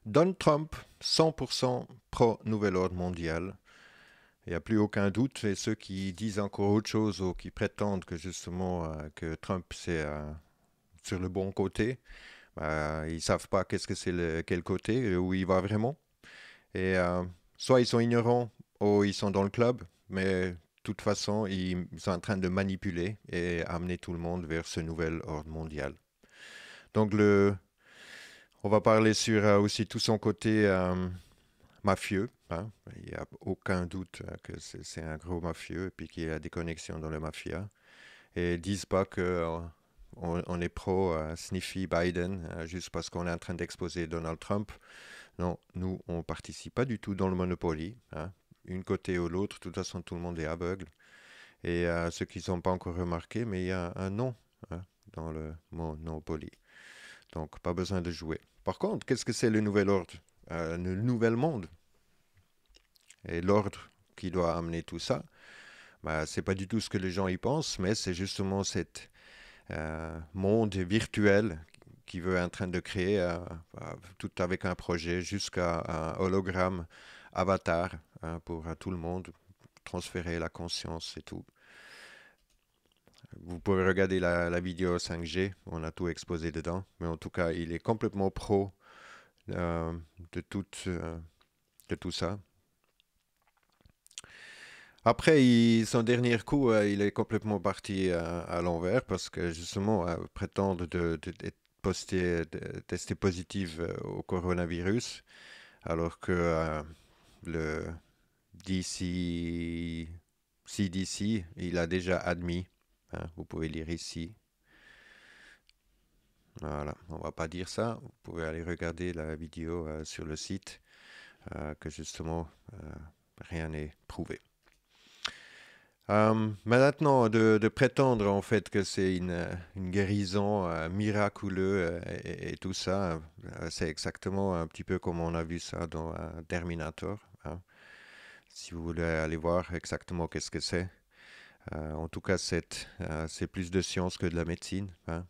Donald Trump, 100% pro-nouvel ordre mondial. Il n'y a plus aucun doute. Et ceux qui disent encore autre chose ou qui prétendent que justement que Trump c'est sur le bon côté, ils ne savent pas qu'est-ce que c'est quel côté, où il va vraiment. Et soit ils sont ignorants ou ils sont dans le club, mais de toute façon, ils sont en train de manipuler et amener tout le monde vers ce nouvel ordre mondial. Donc on va parler sur aussi tout son côté mafieux, hein. Il n'y a aucun doute que c'est un gros mafieux et puis qu'il y a des connexions dans la mafia. Et ils disent pas que on est pro Sniffy Biden juste parce qu'on est en train d'exposer Donald Trump. Non, nous, on participe pas du tout dans le Monopoly, hein. Une côté ou l'autre, de toute façon, tout le monde est aveugle. Et ceux qui n'ont pas encore remarqué, mais il y a un non, hein, dans le Monopoly. Donc, pas besoin de jouer. Par contre, qu'est-ce que c'est le nouvel ordre? Le nouvel monde? Et l'ordre qui doit amener tout ça, c'est pas du tout ce que les gens y pensent, mais c'est justement cet monde virtuel qui veut en train de créer tout avec un projet jusqu'à un hologramme avatar pour tout le monde, transférer la conscience et tout. Vous pouvez regarder la vidéo 5G, on a tout exposé dedans, mais en tout cas, il est complètement pro euh, de, tout, de tout ça. Après, son dernier coup, il est complètement parti à l'envers parce que justement, prétendre d'être testé positif au coronavirus, alors que le CDC, il a déjà admis, hein, vous pouvez lire ici. Voilà, on va pas dire ça. Vous pouvez aller regarder la vidéo sur le site, que justement, rien n'est prouvé. Mais maintenant, de prétendre en fait que c'est une guérison miraculeuse et tout ça, c'est exactement un petit peu comme on a vu ça dans Terminator, hein. Si vous voulez aller voir exactement qu'est-ce que c'est. En tout cas, c'est plus de science que de la médecine, hein.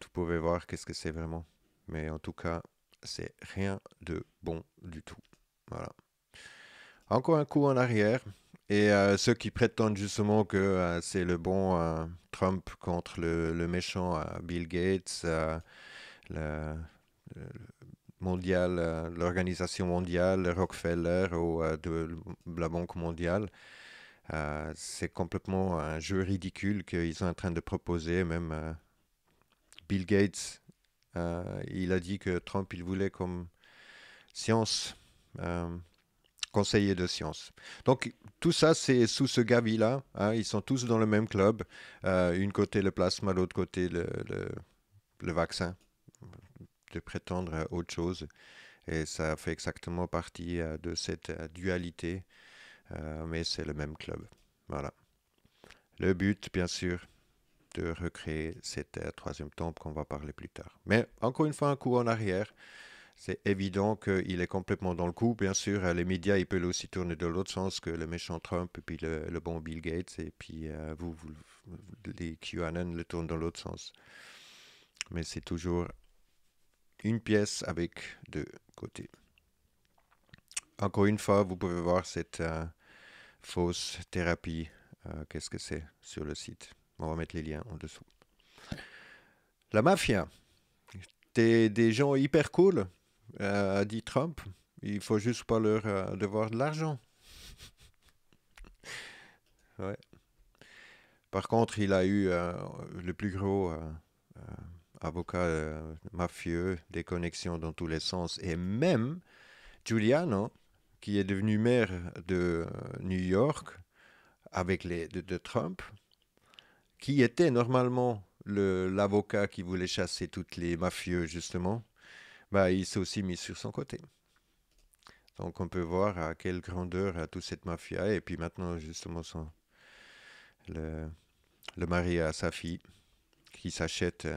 Vous pouvez voir qu'est-ce que c'est vraiment. Mais en tout cas, c'est rien de bon du tout. Voilà. Encore un coup en arrière. Et ceux qui prétendent justement que c'est le bon Trump contre le méchant Bill Gates, le mondial, l'organisation mondiale, Rockefeller ou de la Banque mondiale, c'est complètement un jeu ridicule qu'ils sont en train de proposer. Même Bill Gates, il a dit que Trump, il voulait comme science. euh, Conseiller de sciences. Donc, tout ça, c'est sous ce gavi-là, hein. Ils sont tous dans le même club. Une côté le plasma, l'autre côté le vaccin, de prétendre à autre chose. Et ça fait exactement partie de cette dualité, mais c'est le même club. Voilà. Le but, bien sûr, de recréer cette troisième tombe qu'on va parler plus tard. Mais encore une fois, un coup en arrière. C'est évident qu'il est complètement dans le coup. Bien sûr, les médias, ils peuvent aussi tourner de l'autre sens que le méchant Trump et puis le bon Bill Gates. Et puis les QAnon le tournent dans l'autre sens. Mais c'est toujours une pièce avec deux côtés. Encore une fois, vous pouvez voir cette fausse thérapie. Qu'est-ce que c'est sur le site? On va mettre les liens en dessous. La mafia. Des gens hyper cool, a dit Trump. Il faut juste pas leur devoir de l'argent. Ouais. Par contre, il a eu le plus gros avocat mafieux, des connexions dans tous les sens. Et même Giuliano, qui est devenu maire de New York avec de Trump, qui était normalement l'avocat qui voulait chasser tous les mafieux, justement, il s'est aussi mis sur son côté. Donc on peut voir à quelle grandeur a toute cette mafia. Et puis maintenant, justement, le, le mari à sa fille qui s'achète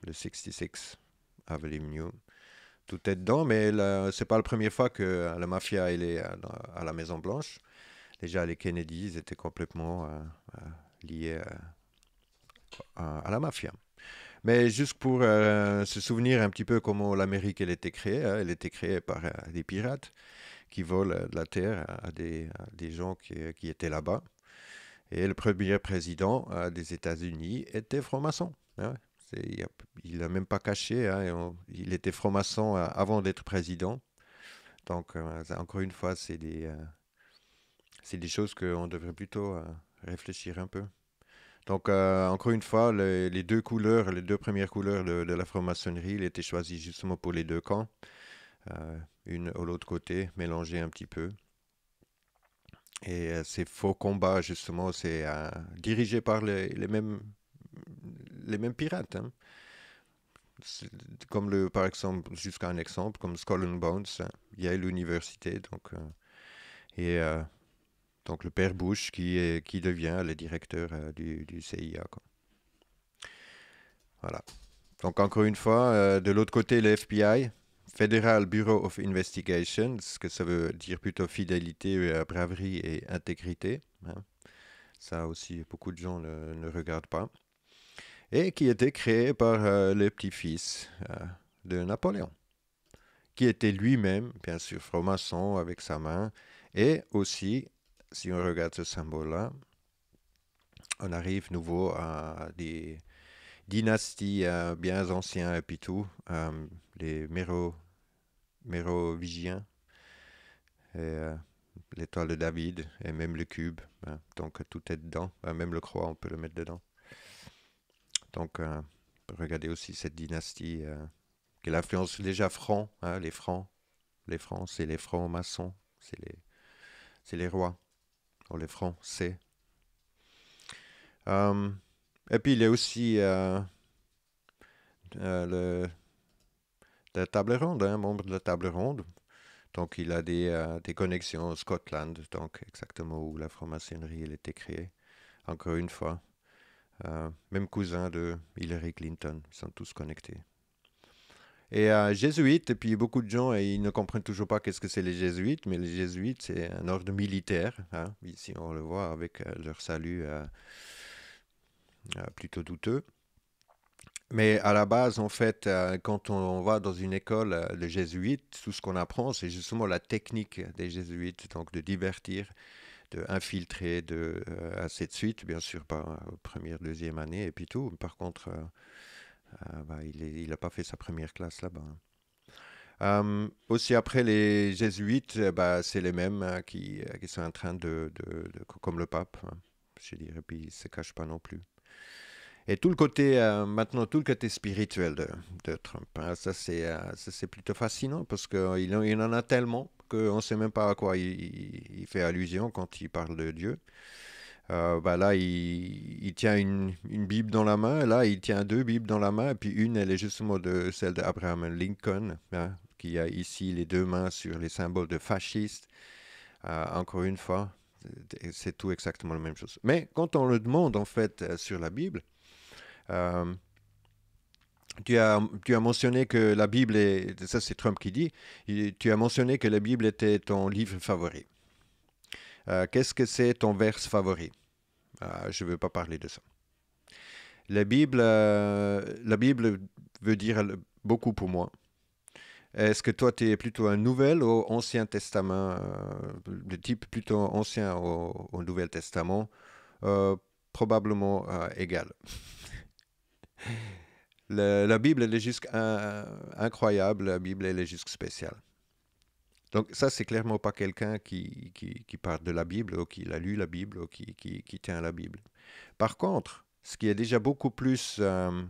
le 66 Avenue. Tout est dedans, mais c'est pas la première fois que la mafia elle est à la Maison Blanche. Déjà, les Kennedys étaient complètement liés à la mafia. Mais juste pour se souvenir un petit peu comment l'Amérique elle était créée, hein, elle était créée par des pirates qui volent de la terre à des gens qui étaient là-bas. Et le premier président des États-Unis était franc-maçon, hein. Il n'a même pas caché, hein, il était franc-maçon avant d'être président. Donc, encore une fois, c'est des choses qu'on devrait plutôt réfléchir un peu. Donc, encore une fois, les deux couleurs, les deux premières couleurs de la franc-maçonnerie, il était choisi justement pour les deux camps, une à l'autre côté, mélangé un petit peu. Et ces faux combats, justement, c'est dirigé par les mêmes pirates, hein. C'est comme par exemple, jusqu'à un exemple, comme Skull and Bones, hein, Yale Université, et donc le père Bush qui devient le directeur du CIA, quoi. Voilà. Donc encore une fois, de l'autre côté, le FBI, Federal Bureau of Investigation, ce que ça veut dire plutôt fidélité, braverie et intégrité, hein. Ça aussi, beaucoup de gens ne regardent pas. Et qui était créé par le petit-fils de Napoléon, qui était lui-même, bien sûr, franc-maçon avec sa main. Et aussi, si on regarde ce symbole-là, on arrive nouveau à des dynasties bien anciennes et puis tout, les Mérovingiens, et l'étoile de David, et même le cube, hein. Donc tout est dedans, même le croix, on peut le mettre dedans. Donc, regardez aussi cette dynastie qui influence déjà francs, hein, les francs, c'est les francs-maçons, c'est les rois. Or, les francs, c'est. Euh, et puis, il y a aussi le, la table ronde, un membre de la table ronde. Donc, il a des connexions au Scotland, donc exactement où la franc-maçonnerie elle était créée. Encore une fois, même cousin de Hillary Clinton, ils sont tous connectés. Et jésuites, et puis beaucoup de gens, ils ne comprennent toujours pas qu'est-ce que c'est les jésuites, mais les jésuites, c'est un ordre militaire, hein. Ici, on le voit avec leur salut plutôt douteux. Mais à la base, en fait, quand on va dans une école de jésuites, tout ce qu'on apprend, c'est justement la technique des jésuites, donc de divertir, de infiltrer, ainsi de suite, bien sûr, pas première, deuxième année, et puis tout. Par contre, bah, il n'a pas fait sa première classe là-bas, hein. Aussi après les jésuites, bah, c'est les mêmes qui sont en train comme le pape, hein, je dirais, puis ils ne se cachent pas non plus. Et tout le côté, maintenant, tout le côté spirituel de Trump, hein, ça c'est plutôt fascinant parce qu'il en a tellement qu'on ne sait même pas à quoi il fait allusion quand il parle de Dieu. Bah là, il tient une Bible dans la main, là, il tient deux Bibles dans la main, et puis une, elle est justement celle d'Abraham Lincoln, hein, qui a ici les deux mains sur les symboles de fasciste. Encore une fois, c'est tout exactement la même chose. Mais quand on le demande, en fait, sur la Bible, euh, tu as mentionné que la Bible est, ça c'est Trump qui dit, tu as mentionné que la Bible était ton livre favori. Qu'est-ce que c'est ton verse favori? Je ne veux pas parler de ça. La Bible veut dire beaucoup pour moi. Est-ce que toi, tu es plutôt un Nouvel ou Ancien Testament, de type plutôt ancien au Nouvel Testament? Probablement égal. La Bible, elle est juste incroyable. La Bible, elle est juste spéciale. Donc ça, c'est clairement pas quelqu'un qui parle de la Bible ou qui a lu la Bible ou qui tient la Bible. Par contre, ce qui est déjà beaucoup plus, euh,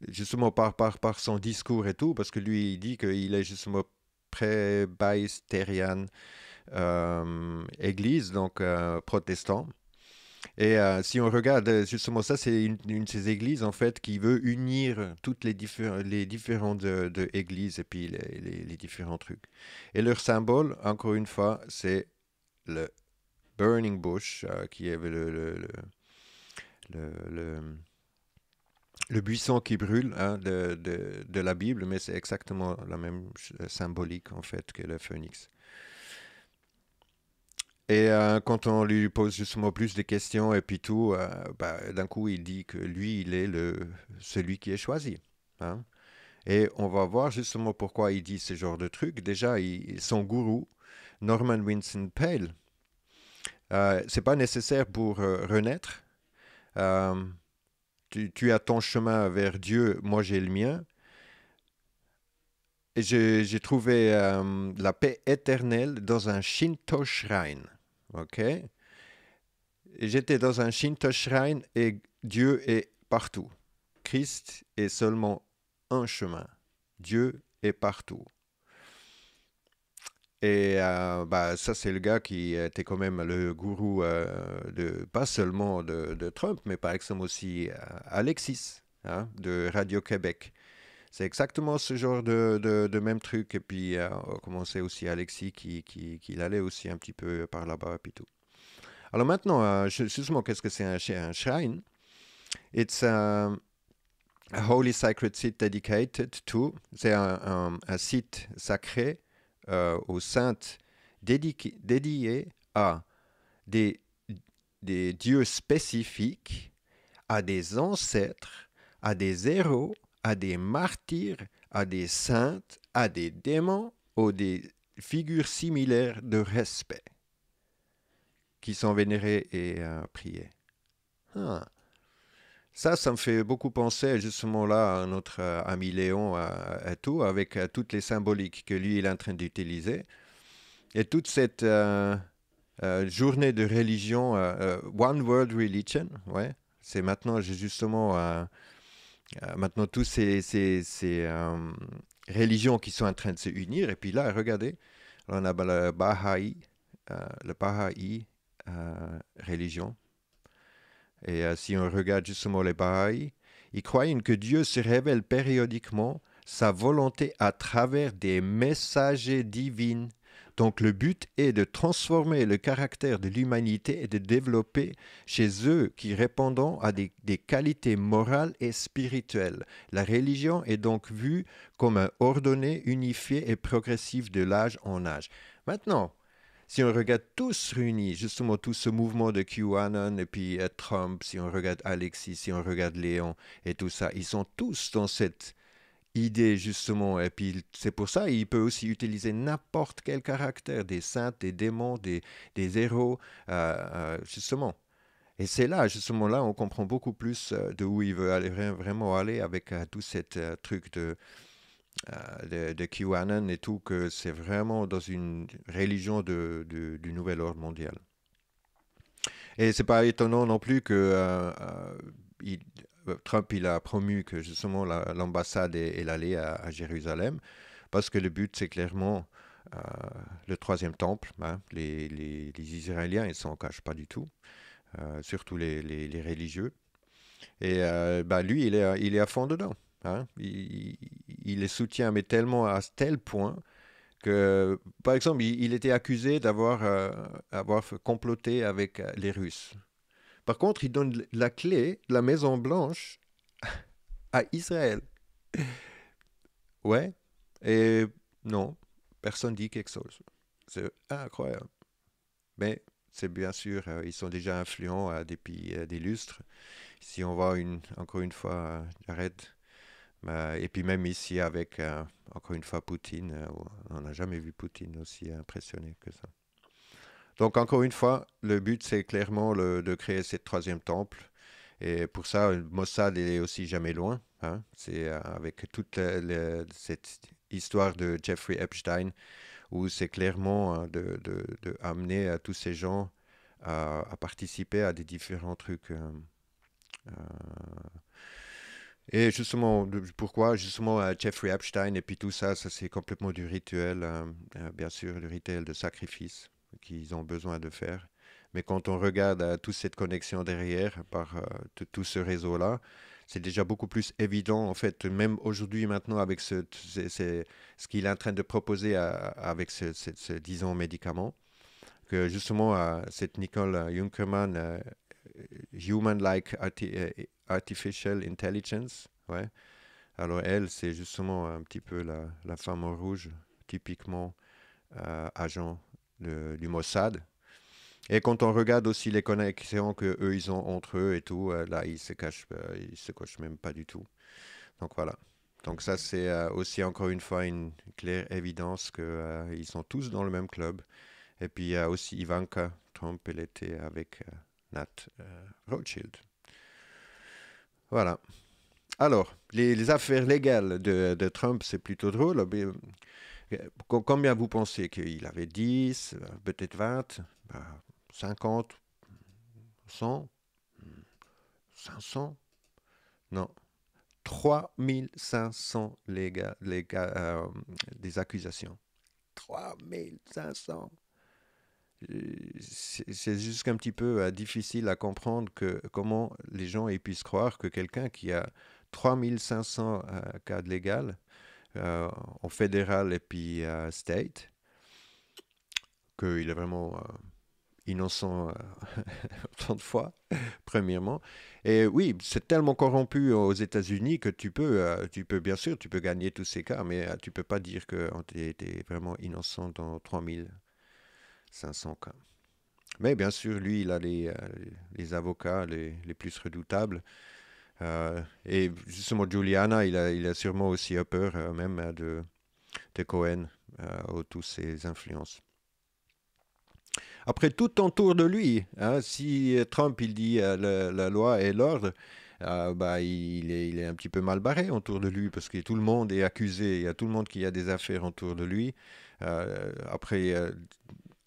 justement par son discours et tout, parce que lui, il dit qu'il est justement pré-Presbytérian église, donc protestant. Et si on regarde, justement, ça, c'est une de ces églises, en fait, qui veut unir toutes les différentes églises et puis les différents trucs. Et leur symbole, encore une fois, c'est le burning bush, qui est le, le, le buisson qui brûle, hein, de la Bible, mais c'est exactement la même symbolique, en fait, que le phénix. Et quand on lui pose justement plus de questions et puis tout, d'un coup, il dit que lui, il est celui qui est choisi. Hein. Et on va voir justement pourquoi il dit ce genre de trucs. Déjà, son gourou, Norman Vincent Peale, c'est pas nécessaire pour renaître. Euh, tu as ton chemin vers Dieu, moi j'ai le mien. Et j'ai trouvé la paix éternelle dans un Shinto shrine. Ok? Et j'étais dans un Shinto shrine et Dieu est partout. Christ est seulement un chemin. Dieu est partout. Et ça, c'est le gars qui était quand même le gourou pas seulement de Trump, mais par exemple aussi Alexis hein, de Radio-Québec. C'est exactement ce genre de même truc. Et puis, on sait aussi Alexis qui allait aussi un petit peu par là-bas et puis tout. Alors maintenant, justement, qu'est-ce que c'est un shrine? It's a holy sacred site dedicated to. C'est un site sacré aux saintes dédié à des, des dieux spécifiques, à des ancêtres, à des héros, à des martyrs, à des saintes, à des démons ou des figures similaires de respect qui sont vénérées et priées. Ah. Ça me fait beaucoup penser justement là à notre ami Léon et tout, avec toutes les symboliques que lui il est en train d'utiliser. Et toute cette journée de religion, One World Religion, ouais, c'est maintenant justement maintenant tous ces religions qui sont en train de se unir. Et puis là, regardez, on a le Baha'i religion. Et si on regarde justement les Baha'i, ils croient que Dieu se révèle périodiquement sa volonté à travers des messagers divins. Donc le but est de transformer le caractère de l'humanité et de développer chez eux qui répondent à des qualités morales et spirituelles. La religion est donc vue comme un ordonné, unifié et progressif de l'âge en âge. Maintenant, si on regarde tous réunis, justement tout ce mouvement de QAnon et puis Trump, si on regarde Alexis, si on regarde Léon et tout ça, ils sont tous dans cette idée justement. Et puis c'est pour ça qu'il peut aussi utiliser n'importe quel caractère, des saints, des démons, des héros, justement. Et c'est là, justement là, on comprend beaucoup plus de où il veut aller, vraiment aller avec tout ce truc de QAnon et tout, que c'est vraiment dans une religion du nouvel ordre mondial. Et c'est pas étonnant non plus que il- Trump il a promu que justement l'ambassade est allée à Jérusalem, parce que le but c'est clairement euh, le troisième temple. Hein. Les Israéliens ils s'en cachent pas du tout, surtout les religieux. Et lui il est à fond dedans. Hein. Il les soutient, mais tellement à tel point que, par exemple, il était accusé avoir comploté avec les Russes. Par contre, il donne la clé de la Maison Blanche à Israël. Ouais. Et non, personne dit quelque chose. C'est incroyable. Mais c'est bien sûr, ils sont déjà influents depuis des lustres. Si on voit encore une fois, j'arrête. Et puis même ici avec, encore une fois, Poutine, on n'a jamais vu Poutine aussi impressionné que ça. Donc encore une fois, le but c'est clairement de créer ce troisième temple. Et pour ça, Mossad est aussi jamais loin. Hein. C'est avec toute cette histoire de Jeffrey Epstein où c'est clairement de amener tous ces gens à participer à des différents trucs. Euh, et justement, pourquoi justement Jeffrey Epstein et puis tout ça, ça c'est complètement du rituel, bien sûr, le rituel de sacrifice qu'ils ont besoin de faire. Mais quand on regarde toute cette connexion derrière par tout ce réseau-là, c'est déjà beaucoup plus évident, en fait, même aujourd'hui, maintenant, avec ce qu'il est en train de proposer avec disons, médicament, que justement, cette Nicole Junkermann, Human-like Artificial Intelligence, ouais. Alors elle, c'est justement un petit peu la femme en rouge, typiquement agent du Mossad. Et quand on regarde aussi les connexions que eux ils ont entre eux et tout, là ils se cachent même pas du tout. Donc voilà. Donc ça c'est aussi encore une fois une claire évidence que ils sont tous dans le même club. Et puis il y a aussi Ivanka Trump, elle était avec Nat Rothschild. Voilà. Alors, les affaires légales de Trump, c'est plutôt drôle. Mais, combien vous pensez qu'il avait 10, peut-être 20, 50, 100, 500? Non, 3500 des accusations. 3500. C'est juste un petit peu difficile à comprendre comment les gens puissent croire que quelqu'un qui a 3500 cas de légal en fédéral et puis state, qu'il est vraiment innocent autant de fois, premièrement. Et oui, c'est tellement corrompu aux États-Unis que tu peux bien sûr, tu peux gagner tous ces cas, mais tu peux pas dire qu'on était vraiment innocent dans 3500 cas. Mais bien sûr, lui, il a les avocats les plus redoutables. Et justement, Giuliana, il a sûrement aussi peur même de Cohen, tous ses influences. Après, tout autour de lui, hein, si Trump il dit la loi et l'ordre, bah, il est un petit peu mal barré autour de lui parce que tout le monde est accusé, il y a tout le monde qui a des affaires autour de lui. Après,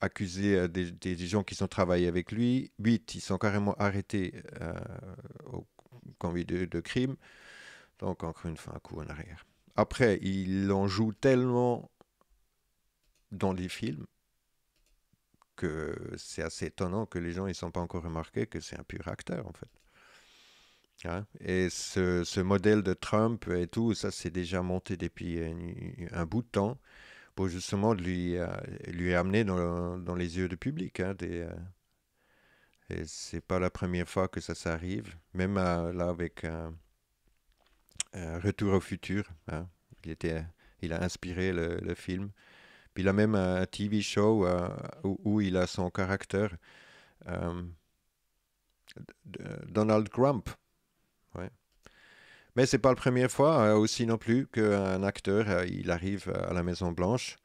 accusé des gens qui sont travaillés avec lui, 8, ils sont carrément arrêtés au conduit de crime. Donc, encore une fois, un coup en arrière. Après, il en joue tellement dans les films que c'est assez étonnant que les gens ne sont pas encore remarqué que c'est un pur acteur, en fait. Hein. Et ce modèle de Trump et tout, ça c'est déjà monté depuis un bout de temps pour justement lui amener dans les yeux du public. Hein, et c'est pas la première fois que ça s'arrive, même là avec Retour au futur. Hein, il a inspiré le film. Puis il a même un TV show où il a son caractère euh, Donald Trump. Ouais. Mais c'est pas la première fois aussi non plus qu'un acteur il arrive à la Maison Blanche.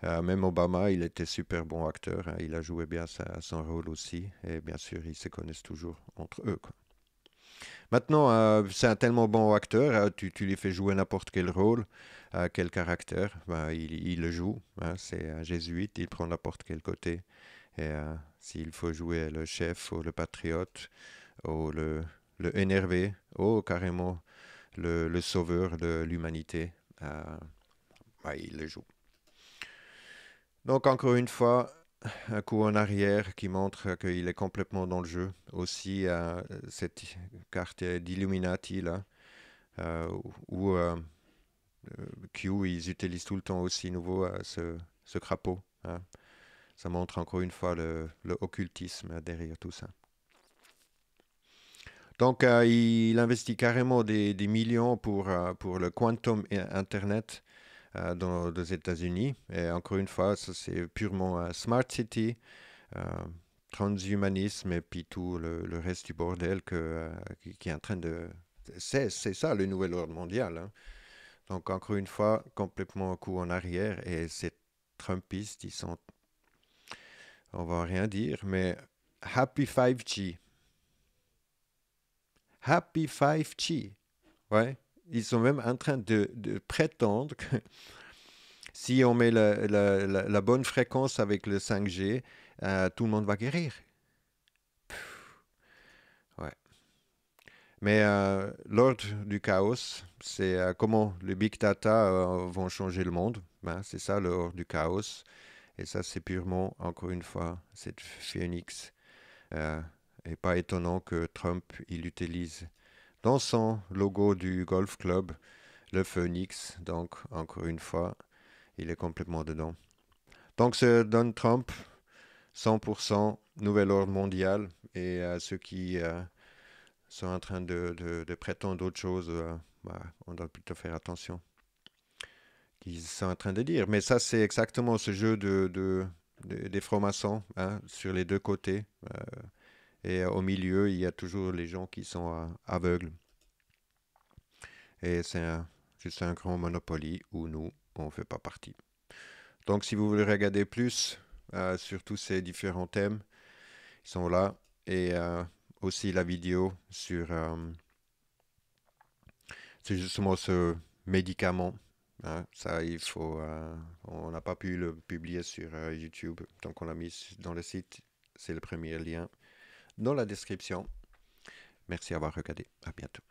Même Obama, il était super bon acteur. Hein, il a joué bien son rôle aussi. Et bien sûr, ils se connaissent toujours entre eux. Quoi. Maintenant, c'est un tellement bon acteur. Tu lui fais jouer n'importe quel rôle, quel caractère, ben, il le joue. Hein, c'est un jésuite, il prend n'importe quel côté. Et s'il faut jouer le chef ou le patriote ou le énervé ou carrément le sauveur de l'humanité, ben, il le joue. Donc encore une fois, un coup en arrière qui montre qu'il est complètement dans le jeu. Aussi, cette carte d'Illuminati là, où Q, ils utilisent tout le temps aussi nouveau ce crapaud. Hein. Ça montre encore une fois le occultisme derrière tout ça. Donc, il investit carrément des millions pour le Quantum Internet aux États-Unis. Et encore une fois, ça c'est purement Smart City, euh, transhumanisme et puis tout le reste du bordel qui est en train de... C'est ça le nouvel ordre mondial. Hein. Donc encore une fois, complètement un coup en arrière et ces Trumpistes, ils sont, on va rien dire, mais Happy 5G. Happy 5G. Ouais. Ils sont même en train de prétendre que si on met la bonne fréquence avec le 5G, tout le monde va guérir. Ouais. Mais l'ordre du chaos, c'est comment les big data vont changer le monde. Ben, c'est ça l'ordre du chaos. Et ça, c'est purement, encore une fois, cette phénix. Euh, et pas étonnant que Trump, il utilise dans son logo du Golf Club le phénix. Donc, encore une fois, il est complètement dedans. Donc, c'est Donald Trump, 100% nouvel ordre mondial. Et ceux qui sont en train de prétendre d'autres choses, bah, on doit plutôt faire attention. Qu'ils sont en train de dire. Mais ça, c'est exactement ce jeu des francs-maçons, hein, sur les deux côtés. Et au milieu, il y a toujours les gens qui sont aveugles. Et juste un grand Monopoly où nous, on ne fait pas partie. Donc, si vous voulez regarder plus sur tous ces différents thèmes, ils sont là. Et aussi la vidéo sur justement ce médicament. Hein. Ça, on n'a pas pu le publier sur YouTube. Donc, on l'a mis dans le site. C'est le premier lien dans la description. Merci d'avoir regardé. À bientôt.